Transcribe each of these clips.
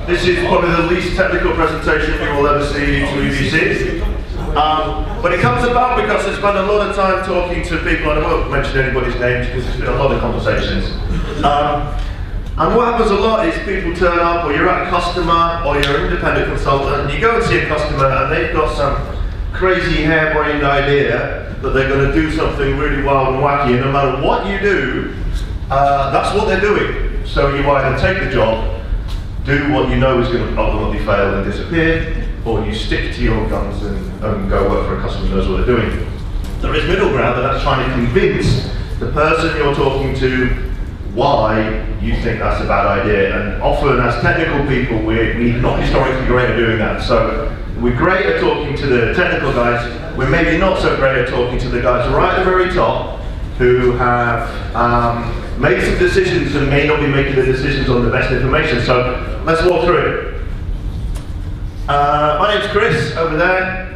This is probably the least technical presentation you will ever see to EBC. But it comes about because I spent a lot of time talking to people, and I won't mention anybody's names because there's been a lot of conversations. And what happens a lot is people turn up, or you're at a customer, or you're an independent consultant, and you go and see a customer and they've got some crazy harebrained idea that they're going to do something really wild and wacky, and no matter what you do, that's what they're doing. So you either take the job, do what you know is going to ultimately fail and disappear, or you stick to your guns and go work for a customer who knows what they're doing. There is middle ground, and that's trying to convince the person you're talking to why you think that's a bad idea. And often as technical people, we're not historically great at doing that. So we're great at talking to the technical guys, we're maybe not so great at talking to the guys right at the very top who have made some decisions and may not be making the decisions on the best information. So let's walk through it. My name's Chris, over there.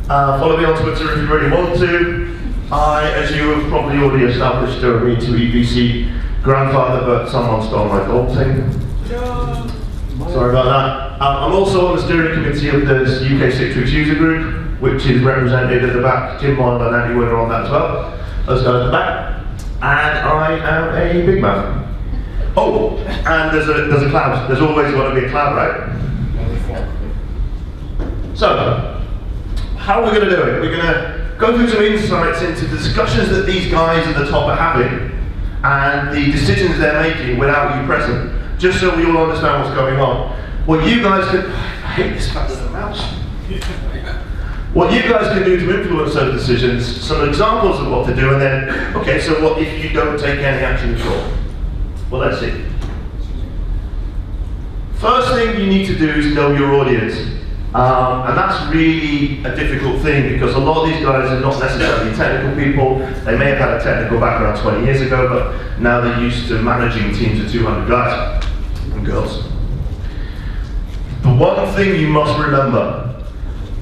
Follow me on Twitter if you really want to. I, as you have probably already established, are a Me2EBC grandfather, but someone stole my gold thing. Sorry about that. I'm also on the steering committee of the UK Citrix user group, which is represented at the back. Jim Bond and Andy Wood are on that as well. Those guys at the back. And I am a big man. Oh, and there's a cloud. There's always going to be a cloud, right? So, how are we going to do it? We're going to go through some insights into discussions that these guys at the top are having and the decisions they're making without you present, just so we all understand what's going on. What you guys can, I hate this fact of the mouse. What you guys can do to influence those decisions, some examples of what to do, and then, okay, so what if you don't take any action at all? Well, let's see. First thing you need to do is know your audience. And that's really a difficult thing because a lot of these guys are not necessarily technical people. They may have had a technical background 20 years ago, but now they're used to managing teams of 200 guys and girls. The one thing you must remember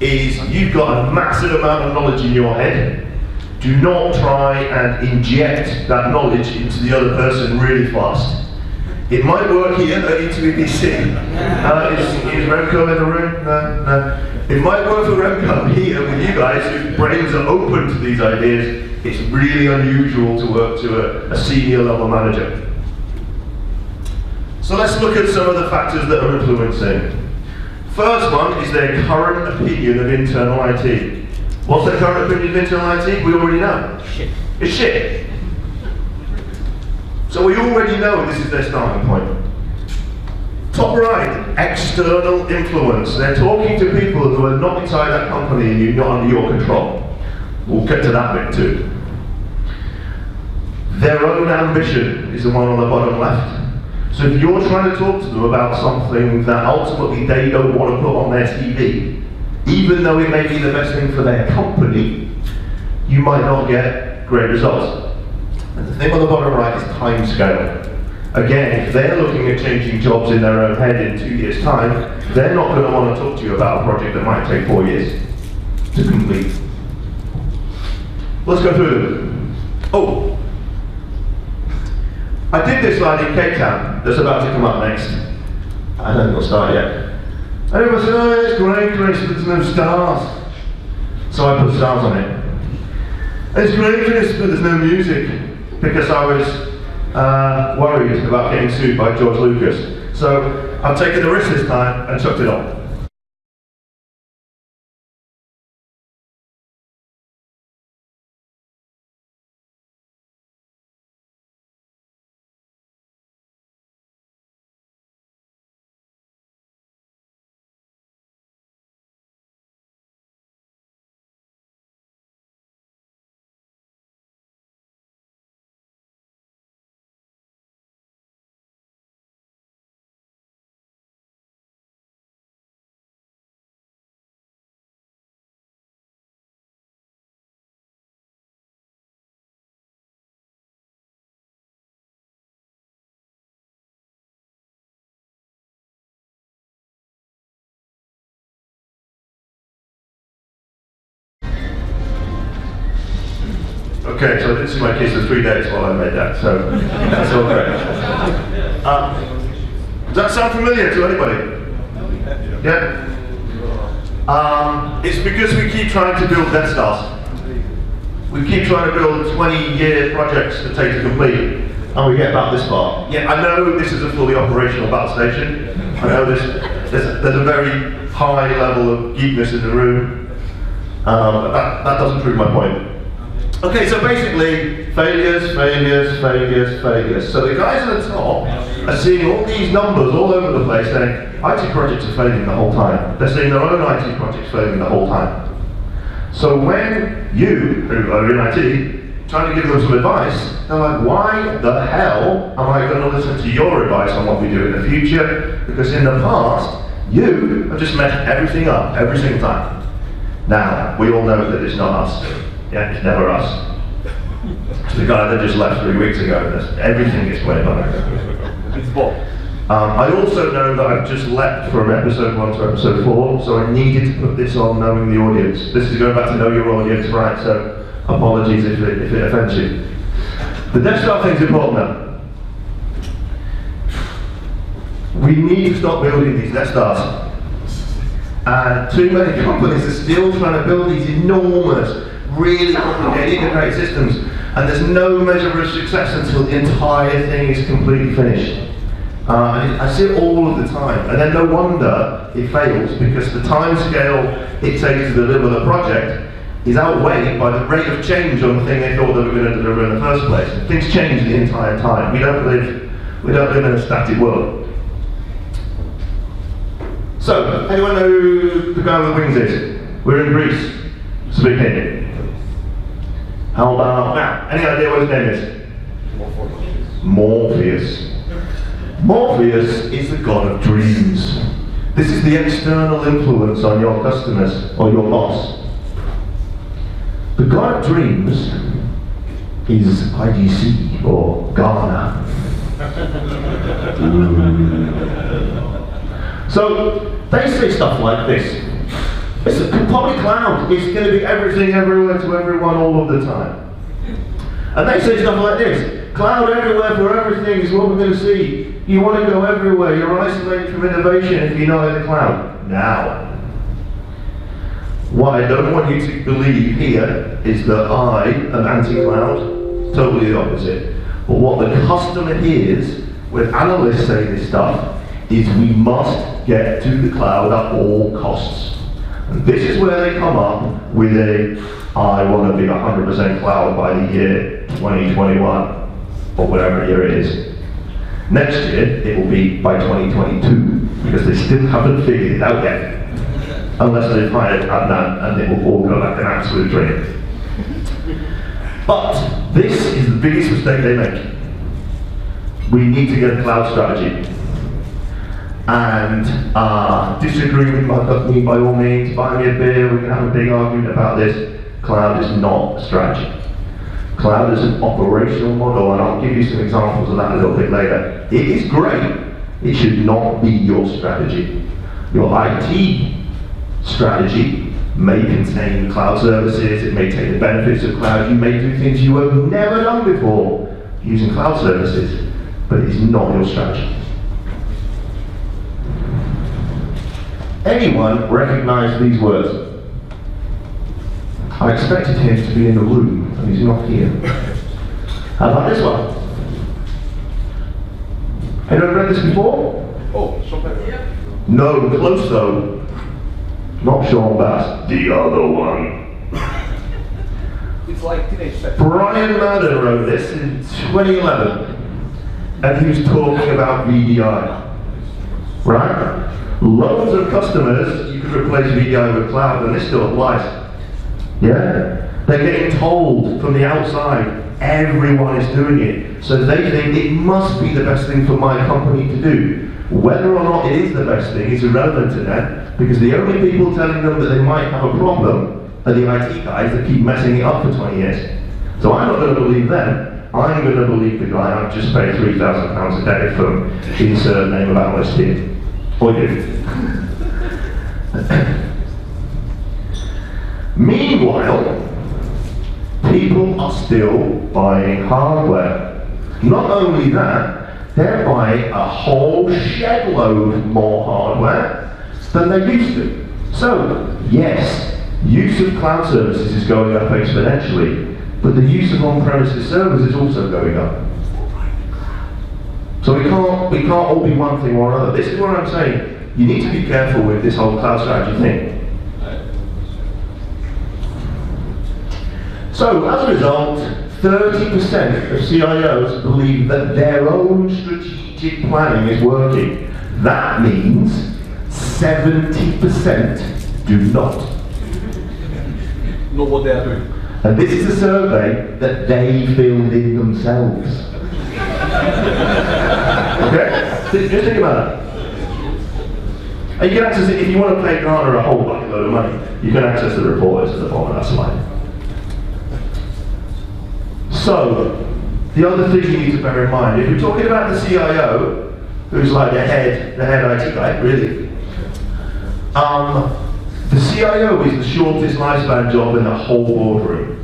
is you've got a massive amount of knowledge in your head. Do not try and inject that knowledge into the other person really fast. It might work here at Me2EBC. Is Remco in the room? No. It might work for Remco here with you guys whose brains are open to these ideas. It's really unusual to work to a senior level manager. So let's look at some of the factors that are influencing. First one is their current opinion of internal IT. What's their current opinion of internal IT? We already know. Shit. It's shit. So we already know this is their starting point. Top right, external influence. They're talking to people who are not inside that company and you're not under your control. We'll get to that bit too. Their own ambition is the one on the bottom left. So if you're trying to talk to them about something that ultimately they don't want to put on their TV, even though it may be the best thing for their company, you might not get great results. And the thing on the bottom right is time scale. Again, if they're looking at changing jobs in their own head in 2 years' time, they're not going to want to talk to you about a project that might take 4 years to complete. Let's go through them. Oh, I did this slide in Cape Town that's about to come up next. I haven't got started yet. And everyone said, oh, it's great, Chris, but there's no stars. So I put stars on it. It's great, Chris, but there's no music. Because I was worried about getting sued by George Lucas. So I've taken the risk this time and chucked it on. Okay, so I didn't see my kids for 3 days while I made that, so that's all great. that sound familiar to anybody? Yeah? It's because we keep trying to build Death Stars. We keep trying to build 20-year projects that take to complete, and we get about this far. Yeah, I know this is a fully operational battle station. I know there's a very high level of geekness in the room, but that doesn't prove my point. Okay, so basically, failures. So the guys at the top are seeing all these numbers all over the place saying, IT projects are failing the whole time. They're seeing their own IT projects failing the whole time. So when you, who are in IT, trying to give them some advice, they're like, why the hell am I going to listen to your advice on what we do in the future? Because in the past, you have just messed everything up every single time. Now, we all know that it's not us. Yeah, it's never us. It's the guy that just left 3 weeks ago. Everything is way better. It's Bob. I also know that I've just leapt from episode 1 to episode 4, so I needed to put this on knowing the audience. This is going back to know your audience, right? So apologies if it offends you. The Death Star thing's important now. We need to stop building these Death Stars. And too many companies are still trying to build these enormous, really complicated integrated systems, and there's no measure of success until the entire thing is completely finished. And I see it all of the time, and then no wonder it fails, because the time scale it takes to deliver the project is outweighed by the rate of change on the thing they thought they were going to deliver in the first place. Things change the entire time. We don't live in a static world. So, anyone know who the guy with the wings is? We're in Greece. It's a big hint. How about now? Any idea what his name is? Morpheus. Morpheus is the god of dreams. This is the external influence on your customers or your boss. The god of dreams is IDC or Ghana. So they say stuff like this. It's a public cloud. It's going to be everything, everywhere, to everyone, all of the time. And they say stuff like this. Cloud everywhere for everything is what we're going to see. You want to go everywhere. You're isolated from innovation if you're not in the cloud. Now, what I don't want you to believe here is that I am anti-cloud. Totally the opposite. But what the customer hears when analysts say this stuff is we must get to the cloud at all costs. And this is where they come up with I want to be 100% cloud by the year 2021, or whatever year it is. Next year, it will be by 2022, because they still haven't figured it out yet. Unless they've hired Adnan, and it will all go like an absolute dream. But this is the biggest mistake they make. We need to get a cloud strategy. And disagree with me by all means, buy me a beer, we can have a big argument about this. Cloud is not a strategy. Cloud is an operational model, and I'll give you some examples of that a little bit later. It is great, it should not be your strategy. Your IT strategy may contain cloud services, it may take the benefits of cloud, you may do things you have never done before using cloud services, but it is not your strategy. Anyone recognize these words? I expected him to be in the room, and he's not here. How about this one? Anyone read this before? Oh, something. Yeah. No, close though. Not Sean Bass, the other one. It's like teenage sex. Brian Madden wrote this in 2011, and he was talking about VDI. Right? Loads of customers, you could replace VDI with cloud, and this still applies. Yeah? They're getting told from the outside, everyone is doing it. So they think it must be the best thing for my company to do. Whether or not it is the best thing is irrelevant to them, because the only people telling them that they might have a problem are the IT guys that keep messing it up for 20 years. So I'm not going to believe them. I'm going to believe the guy I've just paid £3,000 a day from insert name of analyst here. Or you. Meanwhile, people are still buying hardware. Not only that, they're buying a whole shed load more hardware than they used to. So, yes, use of cloud services is going up exponentially, but the use of on-premises servers is also going up. So we can't all be one thing or another. This is what I'm saying. You need to be careful with this whole cloud strategy thing. So, as a result, 30% of CIOs believe that their own strategic planning is working. That means 70% do not. Know what they are doing. And this is a survey that they filled in themselves. Okay? Just think about that. And you can access it, if you want to pay Gartner a whole bucket load of money, you can access the report at the bottom of that slide. So, the other thing you need to bear in mind, if you're talking about the CIO, who's like the head IT guy, really, the CIO is the shortest lifespan job in the whole boardroom.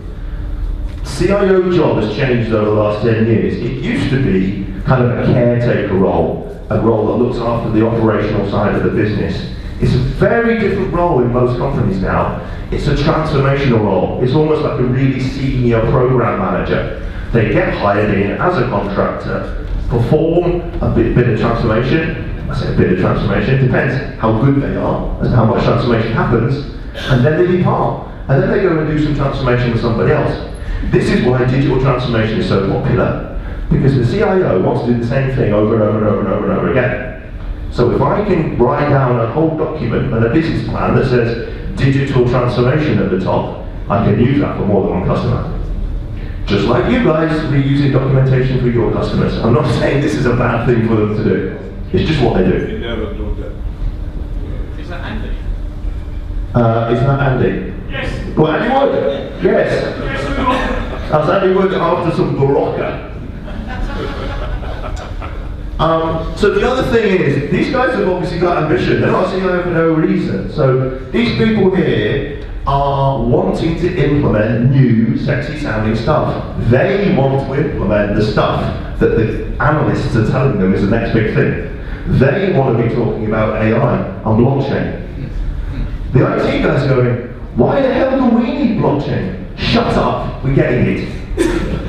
CIO job has changed over the last 10 years. It used to be kind of a caretaker role, a role that looks after the operational side of the business. It's a very different role in most companies now. It's a transformational role. It's almost like a really senior program manager. They get hired in as a contractor, perform a bit of transformation. I say a bit of transformation, it depends how good they are and how much transformation happens, and then they depart. And then they go and do some transformation with somebody else. This is why digital transformation is so popular, because the CIO wants to do the same thing over and over and over and over and over again. So if I can write down a whole document and a business plan that says digital transformation at the top, I can use that for more than one customer. Just like you guys be using documentation for your customers. I'm not saying this is a bad thing for them to do. It's just what they do. We never do that. Is that Andy? Is that Andy? Yes. Well, Andy Wood? Yes. Yes, we will. That's Andy Wood after some Barocca. So the other thing is, these guys have obviously got ambition. They're not sitting there for no reason. So these people here are wanting to implement new, sexy sounding stuff. They want to implement the stuff that the analysts are telling them is the next big thing. They want to be talking about AI and blockchain. The IT guys are going, why the hell do we need blockchain? Shut up, we're getting it.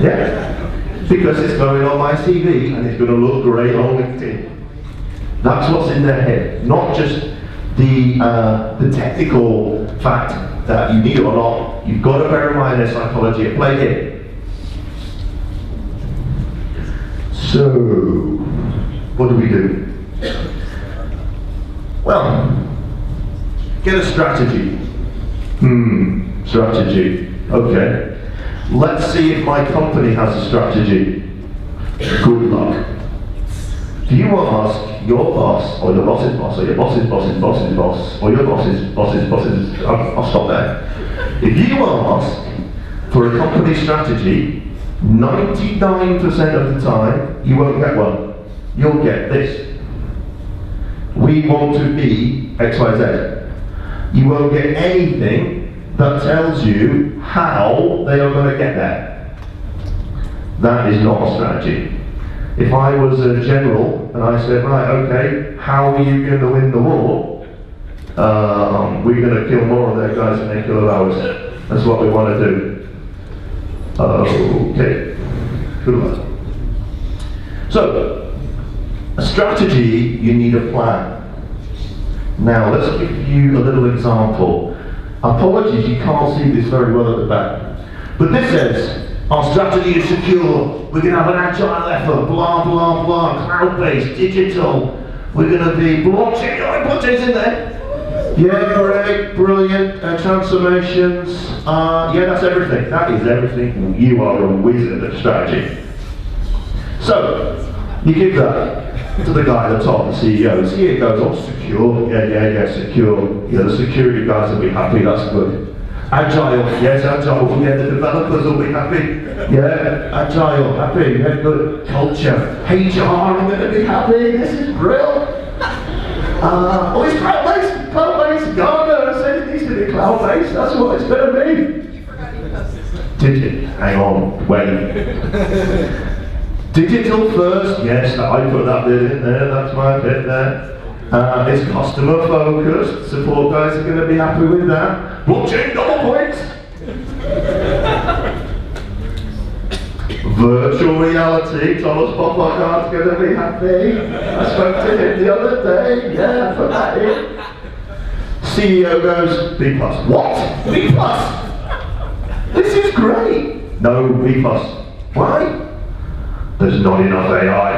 Yeah? Because it's going on my CV and it's going to look great on LinkedIn. That's what's in their head, not just the technical fact that you need it or not. You've got to bear in mind their psychology at play here. So, what do we do? Well, get a strategy. Strategy. Okay. Let's see if my company has a strategy. Good luck. Do you want to ask your boss, or your boss's boss, or your boss's boss's boss's boss, or your boss's boss's boss's... I'll stop there. If you ask for a company strategy, 99% of the time, you won't get one. You'll get this. We want to be XYZ. You won't get anything that tells you how they are going to get there. That is not a strategy. If I was a general and I said, right, okay, how are you going to win the war? We're going to kill more of their guys than they kill of ours. That's what we want to do. Okay, good luck. So, a strategy, you need a plan. Now, let's give you a little example. Apologies, you can't see this very well at the back. But this says, our strategy is secure. We're going to have an agile effort, blah, blah, blah, cloud-based, digital. We're going to be blockchain. Oh, blockchain's in there. Yeah, great, brilliant, transformations. Yeah, that's everything. That is everything. You are a wizard at strategy. So, you give that to the guy at the top, the CEO. See, it goes, oh, secure. Yeah, secure. Yeah, the security guys will be happy, that's good. Agile, yes, agile. Yeah, the developers will be happy. Yeah, agile, happy, yeah, good. Culture, HR, I'm going to be happy. This is brilliant. Oh, it's cloud-based. Gartner said it needs to be cloud-based. That's what it's going to be. You forgot your customer. Did it? Hang on, wait. Digital first, yes, I put that bit in there, that's my bit there. It's customer focused, support guys are going to be happy with that. Blockchain double points! Virtual reality, Thomas Poplar's going to be happy. I spoke to him the other day, yeah, put that in. CEO goes, B+. What? B+? This is great! No, B+. Why? There's not enough AI.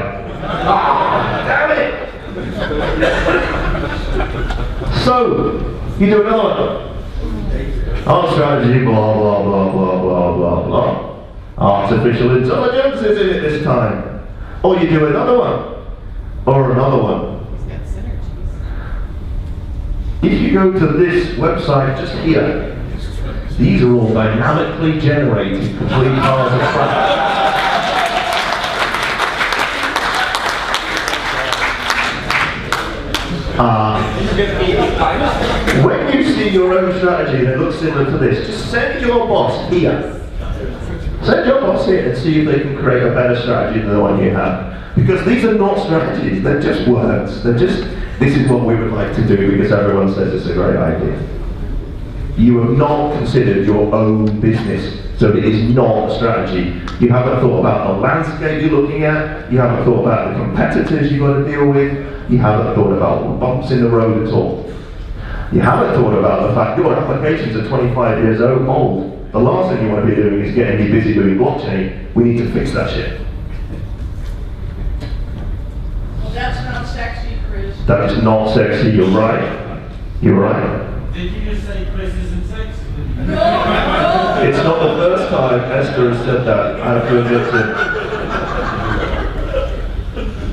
Ah, damn it! So, you do another one. Our strategy, blah, blah, blah, blah, blah, blah, blah. Artificial intelligence is in it this time. Or you do another one. Or another one. If you go to this website just here, these are all dynamically generated complete bars of traffic. When you see your own strategy that looks similar to this, just send your boss here. Send your boss here and see if they can create a better strategy than the one you have. Because these are not strategies, they're just words. They're just, this is what we would like to do because everyone says it's a great idea. You have not considered your own business, so it is not a strategy. You haven't thought about the landscape you're looking at, you haven't thought about the competitors you've got to deal with, you haven't thought about the bumps in the road at all. You haven't thought about the fact your applications are 25 years old. The last thing you want to be doing is getting me busy doing blockchain. We need to fix that shit. Well, that's not sexy, Chris. That is not sexy, you're right. You're right. Did you just say Chris isn't sexy? No! It's not the first time Esther has said that. I have to admit it.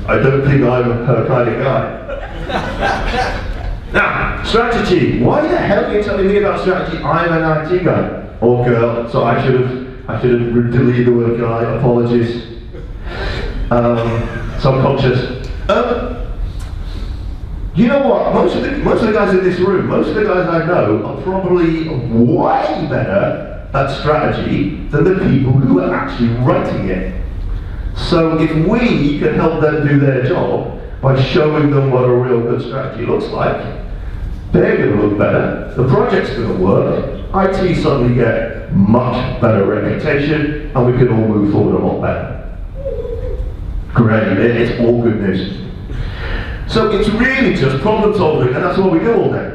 I don't think I'm her kind of guy. Now, strategy. Why the hell are you telling me about strategy? I'm an IT guy. Or girl, so I should have deleted the word guy, apologies. Subconscious. You know what, most of the guys in this room, most of the guys I know are probably way better at strategy than the people who are actually writing it. So if we can help them do their job by showing them what a real good strategy looks like, they're going to look better, the project's going to work, IT suddenly get much better reputation, and we can all move forward a lot better. Great, it's all good news. So it's really just problem solving, and that's what we do all day.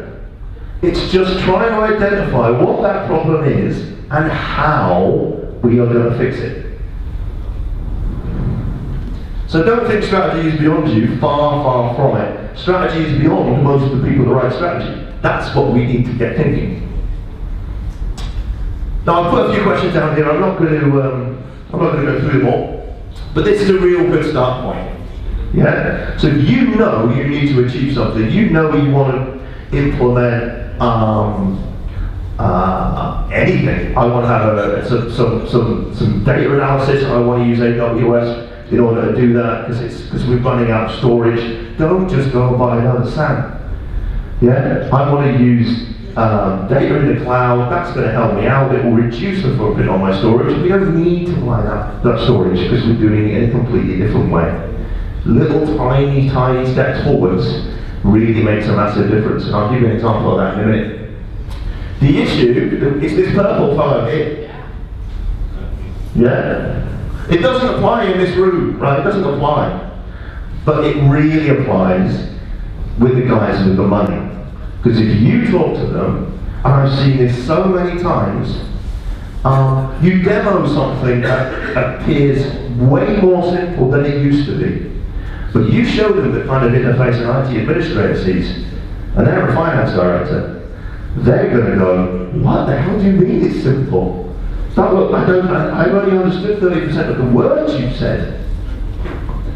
It's just trying to identify what that problem is and how we are going to fix it. So don't think strategy is beyond you, far, far from it. Strategy is beyond most of the people that write strategy. That's what we need to get thinking. Now I've put a few questions down here. I'm not going to go through them all, but this is a real good start point. Yeah. So if you know you need to achieve something, you know you want to implement anything. I want to have some data analysis. I want to use AWS in order to do that because we're running out of storage. Don't just go buy another SAN. Yeah. I want to use data in the cloud. That's going to help me out. It will reduce the footprint on my storage. We don't need to buy that storage because we're doing it in a completely different way. Little tiny steps forwards really makes a massive difference. And I'll give you an example of that in a minute. The issue is this purple fellow here. Yeah. It doesn't apply in this room, right? It doesn't apply. But it really applies with the guys with the money. Because if you talk to them, and I've seen this so many times, you demo something that appears way more simple than it used to be. But you show them the kind of interface an IT administrator sees, and they're a finance director. They're going to go, what the hell do you mean it's simple? I've only understood 30% of the words you've said.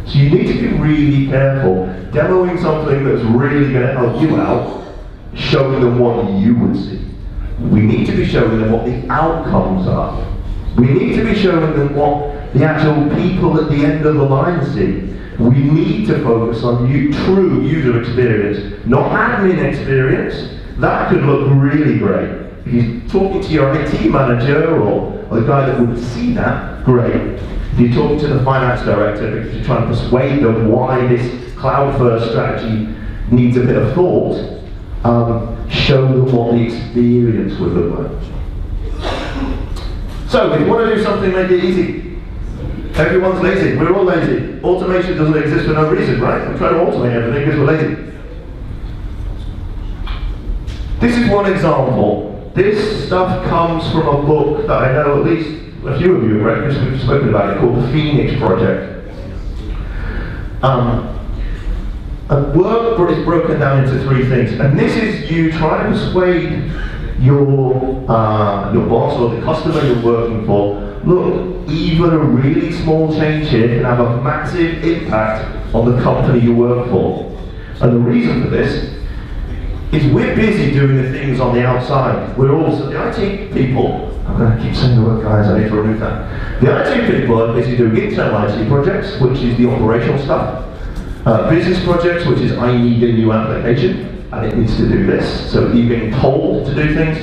So you need to be really careful. Demoing something that's really going to help you out, showing them what you would see. We need to be showing them what the outcomes are. We need to be showing them what the actual people at the end of the line see. We need to focus on true user experience, not admin experience. That could look really great. If you're talking to your IT manager or the guy that would see that, great. if you're talking to the finance director because you're trying to persuade them why this cloud-first strategy needs a bit of thought, show them what the experience would look like. So, if you want to do something, make it easy. Everyone's lazy. We're all lazy. Automation doesn't exist for no reason, right? We try to automate everything because we're lazy. This is one example. This stuff comes from a book that I know at least a few of you have read, because we've spoken about it, called the Phoenix Project. And work is broken down into three things. And this is you trying to persuade your boss or the customer you're working for, look, even a really small change here can have a massive impact on the company you work for. And the reason for this is we're busy doing the things on the outside. We're also, the IT people, I'm going to keep saying the word guys, I need to remove that. The IT people are busy doing internal IT projects, which is the operational stuff. Business projects, which is I need a new application, and it needs to do this, so you're getting told to do things.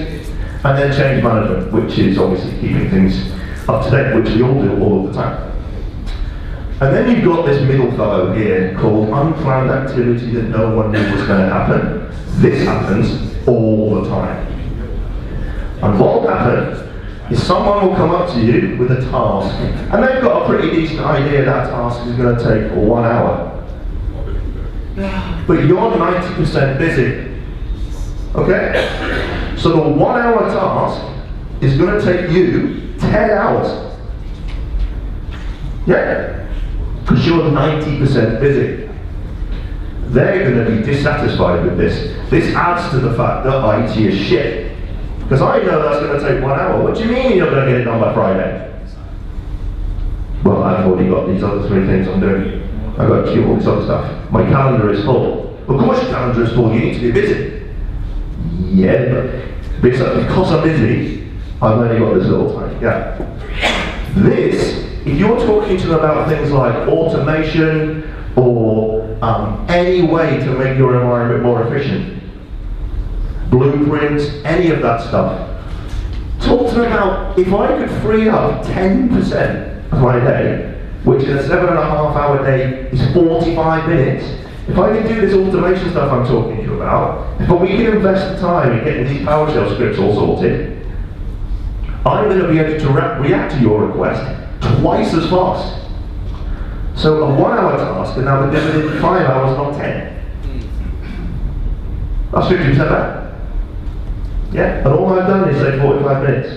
And then change management, which is obviously keeping things up to date, which we all do all of the time. And then you've got this middle fellow here called unplanned activity that no one knew was going to happen. This happens all the time. And what will happen is someone will come up to you with a task, and they've got a pretty decent idea that task is going to take 1 hour. But you're 90% busy. Okay? So the 1 hour task is going to take you 10 hours. Yeah? Because you're 90% busy. They're going to be dissatisfied with this. This adds to the fact that IT is shit. Because I know that's going to take 1 hour. What do you mean you're going to get it done by Friday? Well, I've already got these other 3 things I'm doing. I've got to queue all this other stuff. My calendar is full. Of course your calendar is full, you need to be busy. Yeah, but because I'm busy, I've only got this little tiny gap. This, if you're talking to them about things like automation or any way to make your environment more efficient, blueprints, any of that stuff, talk to them about, if I could free up 10% of my day, which in a 7.5 hour day is 45 minutes, if I can do this automation stuff I'm talking to you about, but we can invest the time in getting these PowerShell scripts all sorted, I'm going to be able to react to your request twice as fast. So a 1 hour task can now be done in 5 hours, not 10. That's 50% better. Yeah, and all I've done is say 45 minutes.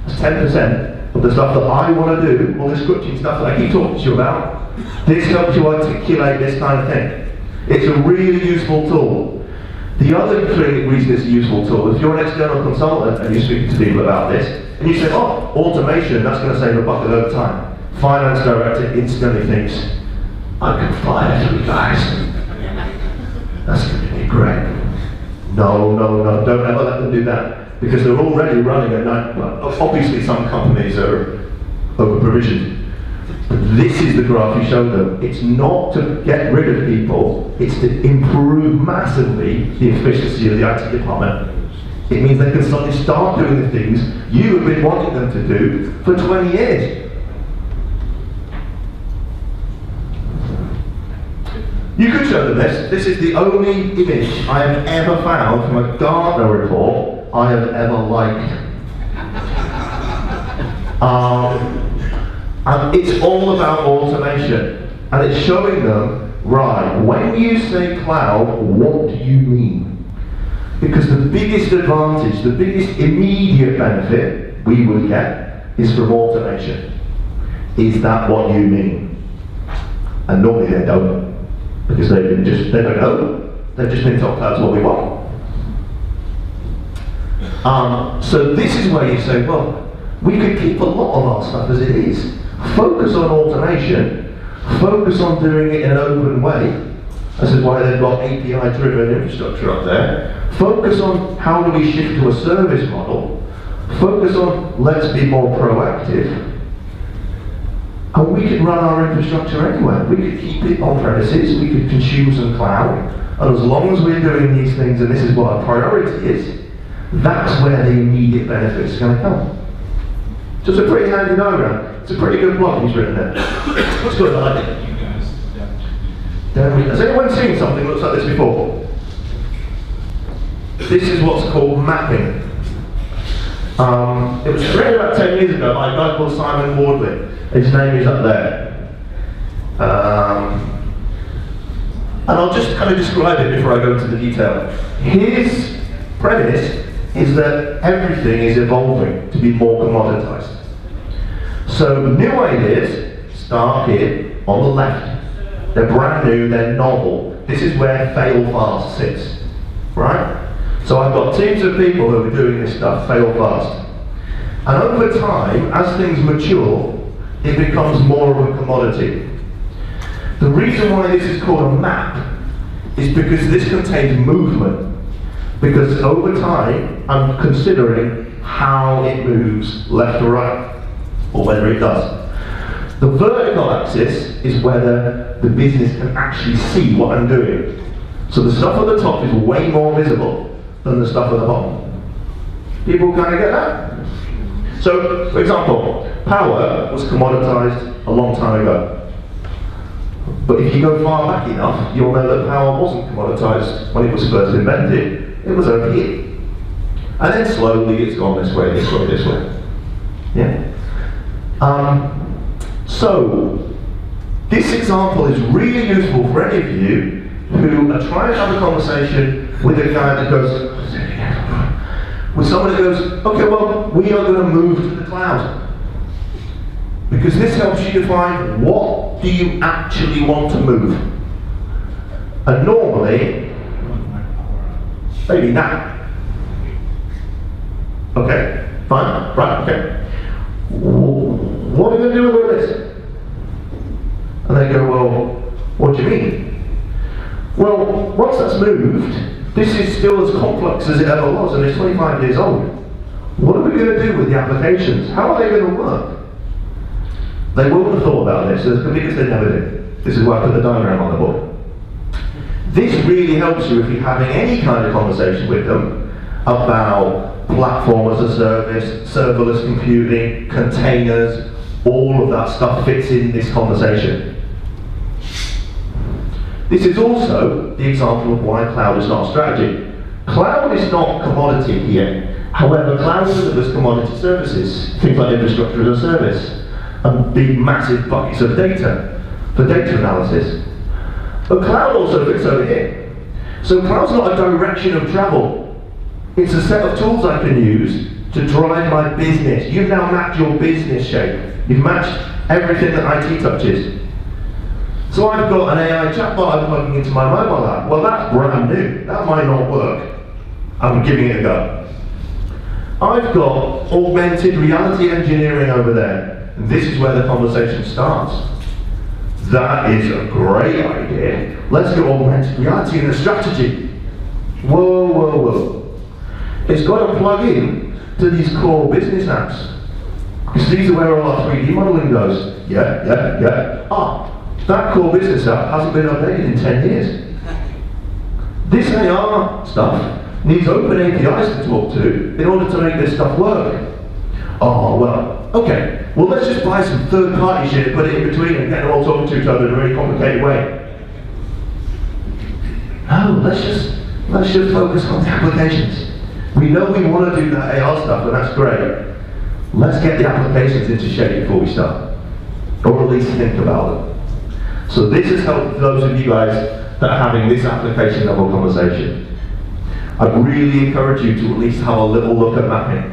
That's 10% of the stuff that I want to do, all the scripting stuff that I keep talking to you about. This helps you articulate this kind of thing. It's a really useful tool. The other reason it's a useful tool, if you're an external consultant and you're speaking to people about this, and you say, oh, automation, that's going to save a bucket of time. Finance director instantly thinks, I can fire 3 guys. That's going to be great. No, don't ever let them do that. Because they're already running at night. Well, obviously some companies are over-provisioned. But this is the graph you show them. It's not to get rid of people, it's to improve massively the efficiency of the IT department. It means they can suddenly start doing the things you have been wanting them to do for 20 years. You could show them this. This is the only image I have ever found from a Gartner report I have ever liked. And it's all about automation. And it's showing them, right, when you say cloud, what do you mean? Because the biggest advantage, the biggest immediate benefit we would get is from automation. Is that what you mean? And normally they don't. Because they don't know. They've just been told that's what we want. So this is where you say, well, we could keep a lot of our stuff as it is. Focus on automation. Focus on doing it in an open way. This is why they've got API-driven infrastructure up there. Focus on how do we shift to a service model. Focus on let's be more proactive. And we could run our infrastructure anywhere. We could keep it on premises, we could consume some cloud, and as long as we're doing these things, and this is what our priority is, that's where the immediate benefits are going to come. So it's a pretty handy diagram. It's a pretty good blog he's written there. It's good, I like it. Has anyone seen something that looks like this before? This is what's called mapping. It was created about 10 years ago by a guy called Simon Wardley. His name is up there. And I'll just kind of describe it before I go into the detail. His premise is that everything is evolving to be more commoditized. So new ideas start here on the left. They're brand new, they're novel. This is where fail fast sits, right? So I've got teams of people who are doing this stuff, fail fast. And over time, as things mature, it becomes more of a commodity. The reason why this is called a map is because this contains movement. Because over time, I'm considering how it moves left or right, or whether it does. The vertical axis is whether the business can actually see what I'm doing. So the stuff at the top is way more visible than the stuff at the bottom. People kind of get that? So, for example, power was commoditized a long time ago. But if you go far back enough, you'll know that power wasn't commoditized when it was first invented. It was over here. And then slowly it's gone this way, this way, this way. Yeah? So, this example is really useful for any of you who are trying to have a conversation with a guy that goes, with someone that goes, okay, well, we are going to move to the cloud. Because this helps you define what do you actually want to move. And normally, maybe now. Okay, fine, right, okay. What are we going to do with all this? And they go, well, what do you mean? Well, once that's moved, this is still as complex as it ever was, and it's 25 years old. What are we going to do with the applications? How are they going to work? They wouldn't have thought about this, because they never did. This is why I put the diagram on the board. This really helps you if you're having any kind of conversation with them about platform as a service, serverless computing, containers, all of that stuff fits in this conversation. This is also the example of why cloud is not a strategy. Cloud is not commodity here. However, cloud delivers commodity services, things like infrastructure as a service, and big massive buckets of data for data analysis. But cloud also fits over here. So cloud's not a direction of travel. It's a set of tools I can use to drive my business. You've now mapped your business shape. You've matched everything that IT touches. So I've got an AI chatbot I'm plugging into my mobile app. Well, that's brand new. That might not work. I'm giving it a go. I've got augmented reality engineering over there. And this is where the conversation starts. That is a great idea. Let's do augmented reality in the strategy. Whoa, whoa, whoa. It's got to plug in to these core business apps. Because these are where all our 3D modeling goes. Yeah. That core business app hasn't been updated in 10 years. This AR stuff needs open APIs to talk to in order to make this stuff work. Oh, well, okay. Well, let's just buy some third-party shit, put it in between and get them all talking to each other in a really complicated way. No, let's just focus on the applications. We know we want to do that AR stuff, and that's great. Let's get the applications into shape before we start. Or at least think about them. So this has helped those of you guys that are having this application level conversation. I'd really encourage you to at least have a little look at mapping.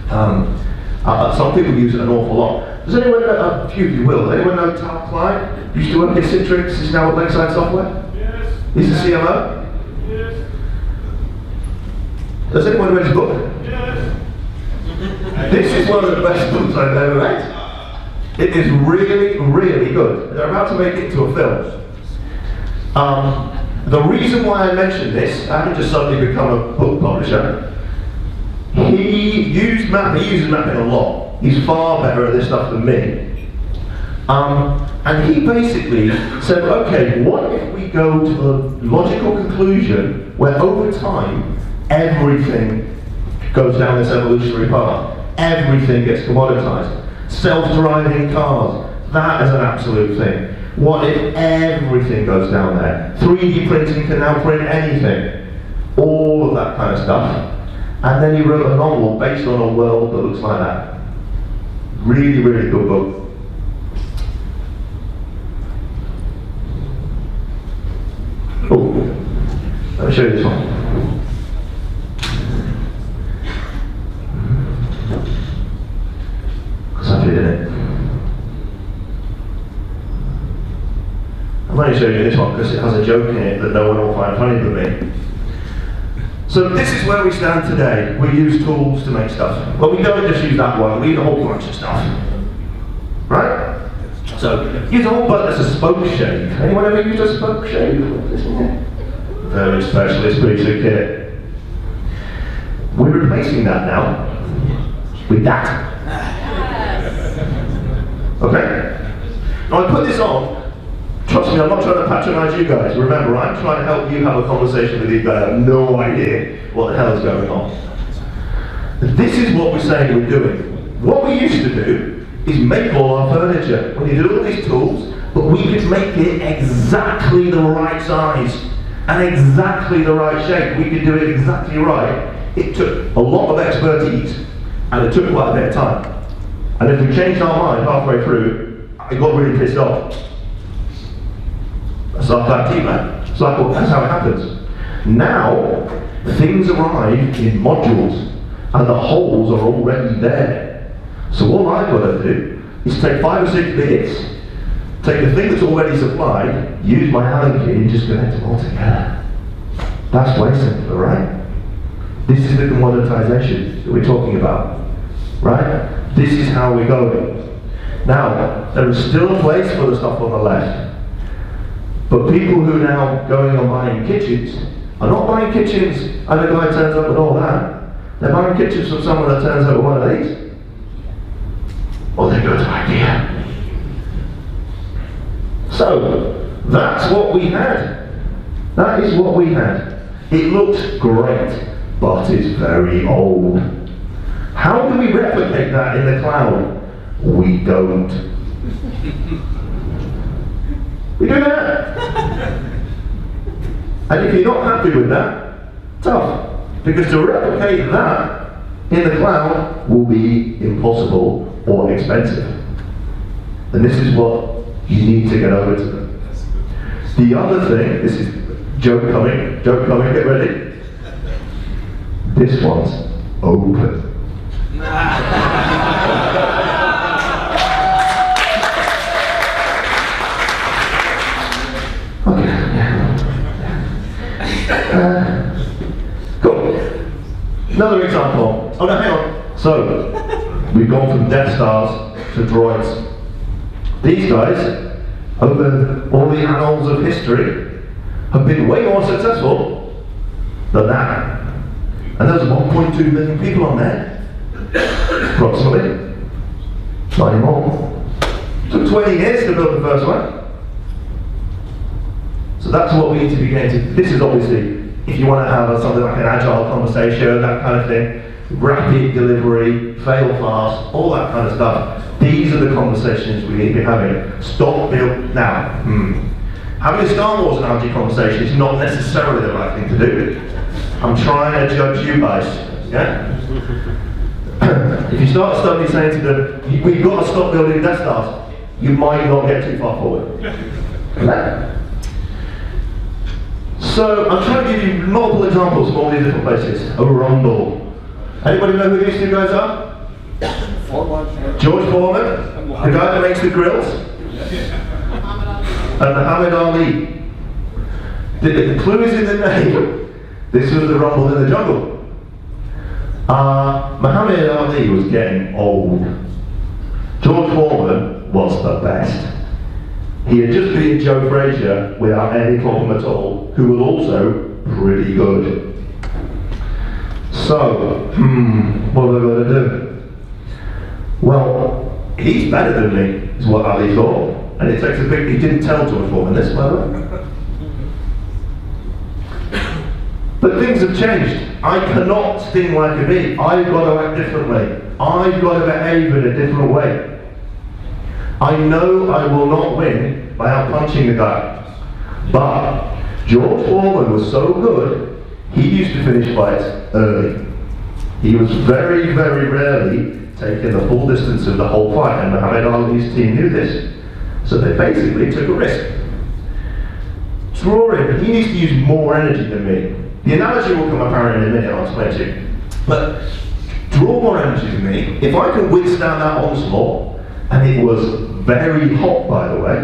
Some people use it an awful lot. Does anyone know, a few of you will, does anyone know Tal Klein? Used to work at Citrix, is now at Lakeside Software? Yes. He's the CMO? Yes. Does anyone read his book? Yes. This is one of the best books I've ever read. It is really, really good. They're about to make it into a film. The reason why I mentioned this, I haven't just suddenly become a book publisher. He uses mapping a lot. He's far better at this stuff than me. And he basically said, okay, what if we go to the logical conclusion where over time, everything goes down this evolutionary path. Everything gets commoditized. Self-driving cars, that is an absolute thing. What if everything goes down there? 3D printing can now print anything. All of that kind of stuff. And then he wrote a novel based on a world that looks like that. Really, really good book. Oh, let me show you this one. Because I did it. I'm only showing you this one because it has a joke in it that no one will find funny but me. So this is where we stand today. We use tools to make stuff. But we don't just use that one, we use a whole bunch of stuff. Right? So, use a whole bunch as a spoke shave. Anyone ever used a spoke shave? Very specialist piece of kit. We're replacing that now with that. Okay? Now I put this on. Trust me, I'm not trying to patronise you guys. Remember, I'm trying to help you have a conversation with you that have no idea what the hell is going on. This is what we're saying we're doing. What we used to do is make all our furniture. We needed all these tools, but we could make it exactly the right size and exactly the right shape. We could do it exactly right. It took a lot of expertise and it took quite a bit of time. And if we changed our mind halfway through, I got really pissed off. That's like that team, man. It's like, well, that's how it happens. Now, things arrive in modules, and the holes are already there. So all I've got to do is take 5 or 6 bits, take the thing that's already supplied, use my Allen key, and just connect them all together. That's way simpler, right? This is the commoditization that we're talking about, right? This is how we're going. Now, there is still a place for the stuff on the left. But people who are now going and buying kitchens are not buying kitchens and the guy turns up with all that. They're buying kitchens from someone that turns up with one of these. Or they go to IKEA. So, that's what we had. That is what we had. It looks great, but it's very old. How do we replicate that in the cloud? We don't. We do that. And if you're not happy with that, tough. Because to replicate that in the cloud will be impossible or expensive. And this is what you need to get over to. The other thing, this is joke coming, get ready. This one's open. Cool. Another example. Oh no, hang on. So, we've gone from Death Stars to droids. These guys, over all the annals of history, have been way more successful than that. And there's 1.2 million people on there, approximately. Not anymore. It took 20 years to build the first one. So that's what we need to be getting to. This is obviously, if you want to have something like an agile conversation, that kind of thing, rapid delivery, fail fast, all that kind of stuff. These are the conversations we need to be having. Stop, build, now. Having a Star Wars analogy conversation is not necessarily the right thing to do. I'm trying to judge you guys, yeah? If you start suddenly saying to them, we've got to stop building Death Stars, you might not get too far forward. Okay? So, I'm trying to give you multiple examples from all these different places. Arundel. Anybody know who these two guys are? George Foreman, the guy that makes the grills, and Muhammad Ali. The clue is in the name. This was the rumble in the jungle. Muhammad Ali was getting old. George Foreman was the best. He had just beaten Joe Frazier without any problem at all, who was also pretty good. So, what are they going to do? Well, he's better than me, is what Ali thought. And it takes a big, he didn't tell George Foreman this, by the way. But things have changed. I cannot sting like a bee. I've got to act differently. I've got to behave in a different way. I know I will not win by out-punching the guy. But George Foreman was so good, he used to finish fights early. He was very, very rarely taking the full distance of the whole fight, and Muhammad Ali's team knew this. So they basically took a risk. Drawing, he needs to use more energy than me. The analogy will come apparent in a minute, I'll explain to you. But draw more energy than me. If I can withstand that onslaught, and it was very hot, by the way,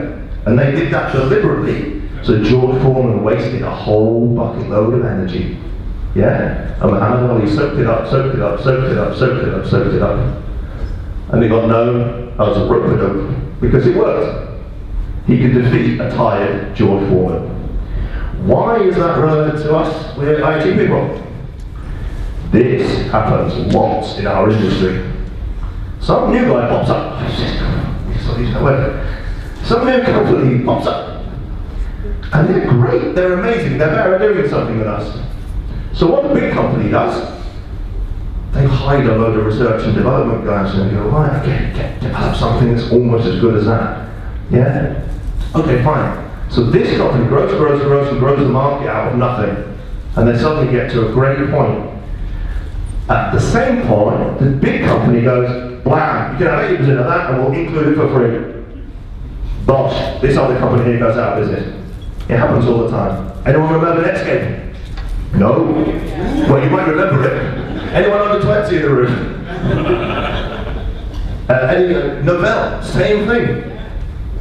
and they did that deliberately, so George Foreman wasted a whole bucket load of energy. Yeah? And Muhammad Ali soaked it up, soaked it up, soaked it up, soaked it up, soaked it up. And it got known as a rope-a-dope, because it worked. He could defeat a tired George Foreman. Why is that relevant to us? We're IT people. This happens lots in our industry. Some new guy pops up. Some new company pops up. And they're great, they're amazing, they're better at doing something than us. So what the big company does, they hire a load of research and development guys and go, right, okay, develop something that's almost as good as that. Yeah? Okay, fine. So this company grows the market out of nothing. And they suddenly get to a great point. At the same point, the big company goes, blam, you can have 80% of that and we'll include it for free. Bosh, this other company here goes out of business. It happens all the time. Anyone remember Netscape? No? Well, you might remember it. Anyone under 20 in the room? Novell, same thing.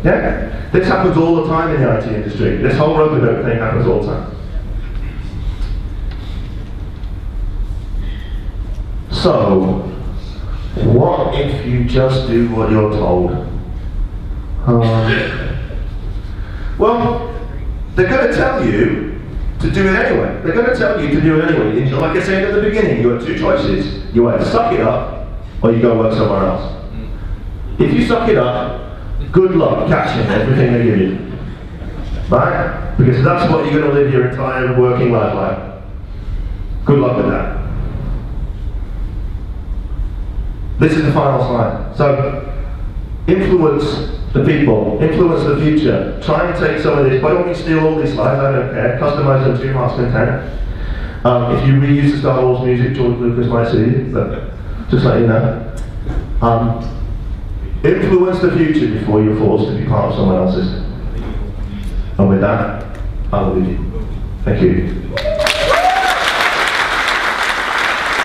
Yeah? This happens all the time in the IT industry. This whole rope-a-dope thing happens all the time. So, what if you just do what you're told? Well, they're going to tell you to do it anyway. They're going to tell you to do it anyway. Like I said at the beginning, you have two choices. You either suck it up, or you go work somewhere else. If you suck it up, good luck catching everything they give you. Right? Because that's what you're going to live your entire working life like. Good luck with that. This is the final slide. So, influence the people, influence the future. Try and take some of this. By all means, steal all these slides, I don't care. Customize them to your heart's content. If you reuse the Star Wars music, George Lucas might see you, but just let you know. Influence the future before you're forced to be part of someone else's. And with that, I will leave you. Thank you.